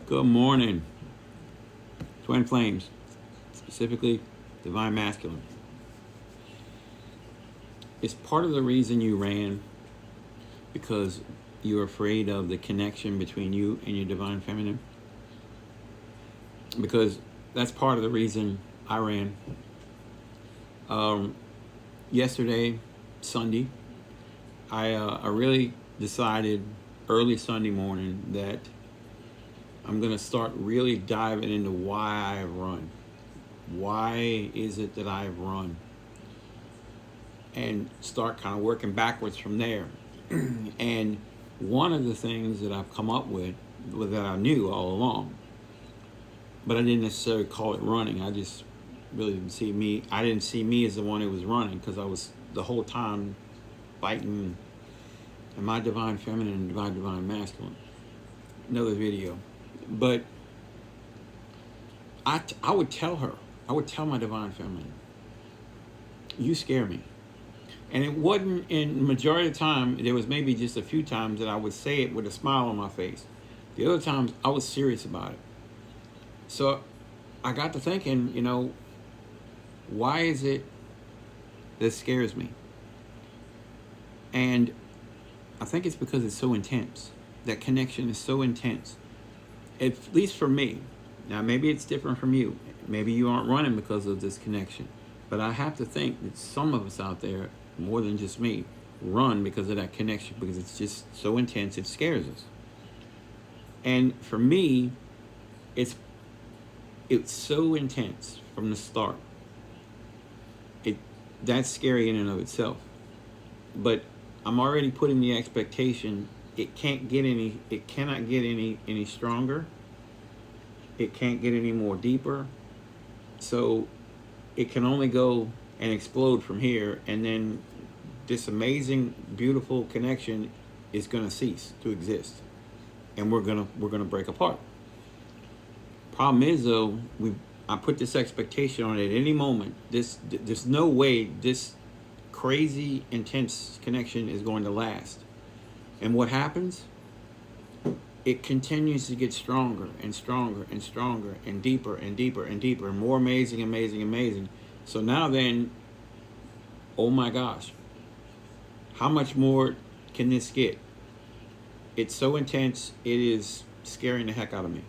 Good morning, Twin Flames, specifically Divine Masculine. Is part of the reason you ran because you're afraid of the connection between you and your Divine Feminine? Because that's part of the reason I ran. Yesterday, Sunday, I really decided early Sunday morning that I'm going to start really diving into why I run. Why is it that I run? And start kind of working backwards from there. And one of the things that I've come up with that I knew all along, but I didn't necessarily call it running. I just really didn't see me. I didn't see me as the one who was running because I was the whole time fighting in my divine feminine and divine masculine. Another video. But I would tell her, I would tell my divine feminine, you scare me. And it wasn't, in the majority of the time, there was maybe just a few times that I would say it with a smile on my face. The other times, I was serious about it. So I got to thinking, why is it that scares me? And I think it's because it's so intense. That connection is so intense. At least for me. Now, maybe it's different from you. Maybe you aren't running because of this connection. But I have to think that some of us out there, more than just me, run because of that connection, because it's just so intense, it scares us. And for me, it's so intense from the start. That's scary in and of itself. But I'm already putting the expectation it cannot get any stronger. It can't get any more deeper. So it can only go and explode from here, and then this amazing, beautiful connection is going to cease to exist, and we're gonna break apart. Problem is, though, I put this expectation on it. At any moment, there's no way this crazy, intense connection is going to last. And what happens? It continues to get stronger and stronger and stronger and deeper and deeper and deeper and more amazing. So now then, oh my gosh, how much more can this get? It's so intense, it is scaring the heck out of me.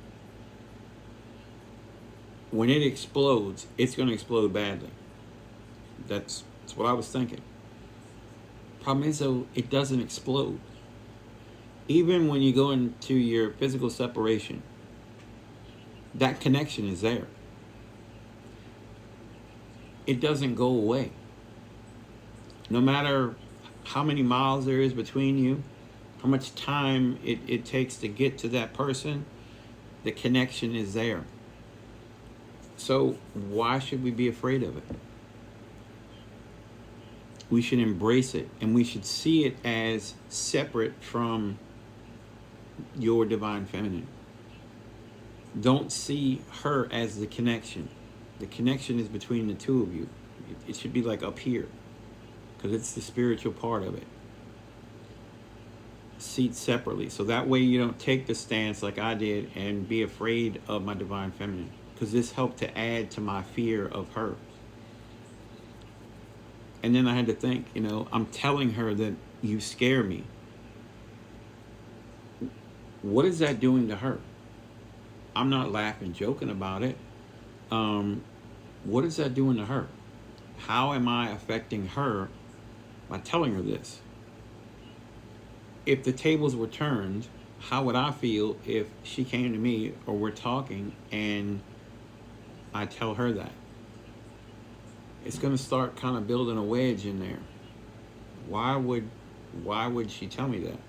When it explodes, it's going to explode badly. That's what I was thinking. Problem is, though, it doesn't explode. Even when you go into your physical separation, that connection is there. It doesn't go away. No matter how many miles there is between you, how much time it takes to get to that person, the connection is there. So why should we be afraid of it? We should embrace it, and we should see it as separate from your divine feminine. Don't see her as the connection. The connection is between the two of you. It should be like up here, because it's the spiritual part of it. See it separately, so that way you don't take the stance like I did and be afraid of my divine feminine, because this helped to add to my fear of her. And then I had to think, I'm telling her that you scare me. What is that doing to her? I'm not laughing, joking about it. What is that doing to her? How am I affecting her by telling her this? If the tables were turned, how would I feel if she came to me or we're talking and I tell her that? It's going to start kind of building a wedge in there. Why would she tell me that?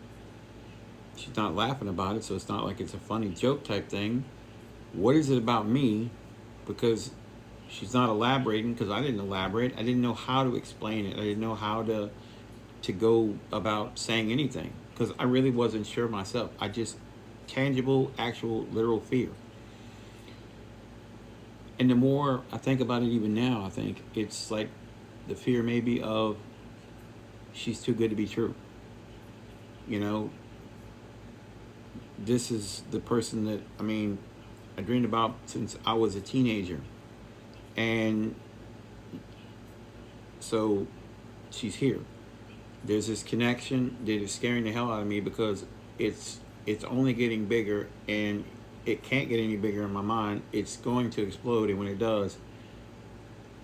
She's not laughing about it, so it's not like it's a funny joke type thing. What is it about me? Because she's not elaborating, because I didn't elaborate. I didn't know how to explain it. I didn't know how to go about saying anything, because I really wasn't sure myself. I just, tangible, actual, literal fear. And the more I think about it even now, I think it's like the fear maybe of she's too good to be true. this is the person that, I mean, I dreamed about since I was a teenager. And so she's here. There's this connection that is scaring the hell out of me because it's only getting bigger, and it can't get any bigger in my mind. It's going to explode, and when it does,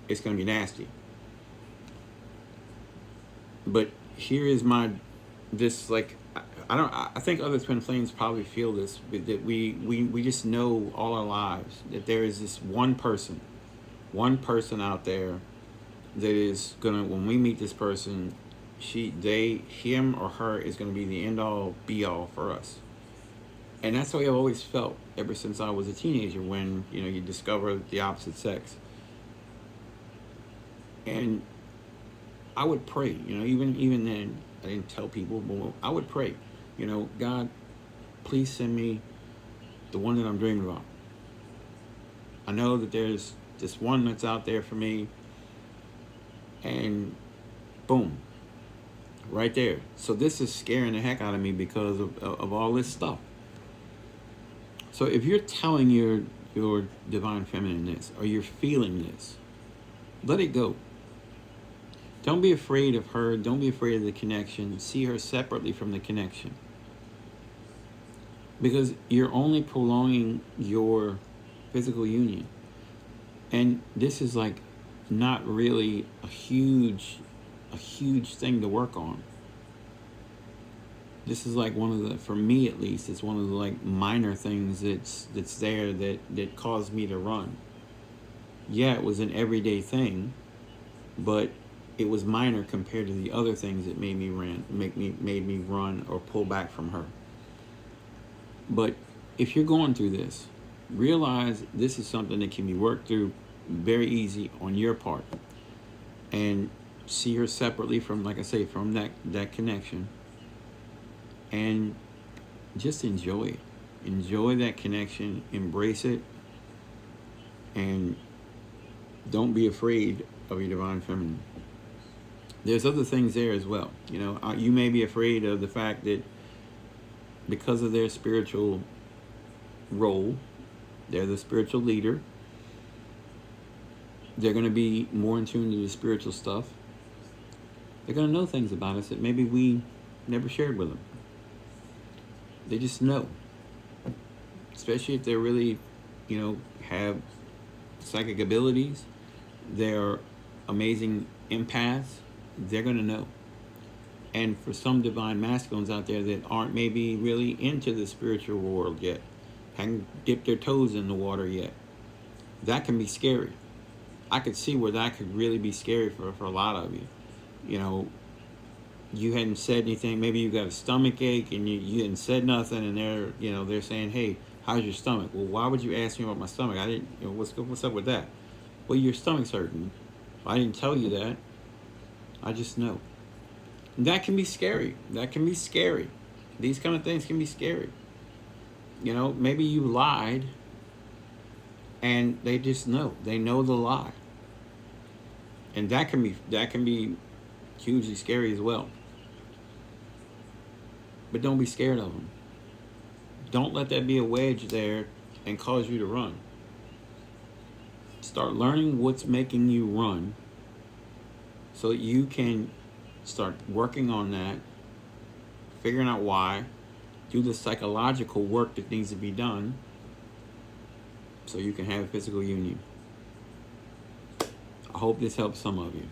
it's going to be nasty. But here is my, this, like, I think other twin flames probably feel this, that we just know all our lives that there is this one person out there that is gonna, when we meet this person, him or her is gonna be the end all be all for us. And that's the way I've always felt ever since I was a teenager, when, you know, you discover the opposite sex. And I would pray, you know, even then, I didn't tell people, but I would pray, you know, God, please send me the one that I'm dreaming about. I know that there's this one that's out there for me, and boom, right there. So this is scaring the heck out of me because of all this stuff. So if you're telling your divine feminine this, or you're feeling this, let it go. Don't be afraid of her. Don't be afraid of the connection. See her separately from the connection. Because you're only prolonging your physical union. And this is like not really a huge thing to work on. This is like one of the, for me at least, it's one of the like minor things that's there that caused me to run. Yeah, it was an everyday thing, but it was minor compared to the other things that made me run or pull back from her. But if you're going through this, realize this is something that can be worked through very easy on your part, and see her separately from, like I say, from that connection, and just enjoy it. Enjoy that connection, embrace it, and don't be afraid of your divine feminine. There's other things there as well. You know, you may be afraid of the fact that because of their spiritual role, they're the spiritual leader, they're going to be more in tune to the spiritual stuff. They're going to know things about us that maybe we never shared with them. They just know. Especially if they're really, you know, have psychic abilities, they're amazing empaths, they're going to know. And for some divine masculines out there that aren't maybe really into the spiritual world yet, haven't dipped their toes in the water yet, that can be scary. I could see where that could really be scary for a lot of you. You know, you hadn't said anything, maybe you got a stomach ache and you hadn't said nothing, and they're saying, hey, how's your stomach? Well, why would you ask me about my stomach? I didn't, you know, what's up with that? Well, your stomach's hurting. I didn't tell you that. I just know. And that can be scary. That can be scary. These kind of things can be scary. You know, maybe you lied and they just know. They know the lie. And that can be hugely scary as well. But don't be scared of them. Don't let that be a wedge there and cause you to run. Start learning what's making you run so that you can start working on that, figuring out why, do the psychological work that needs to be done so you can have a physical union. I hope this helps some of you.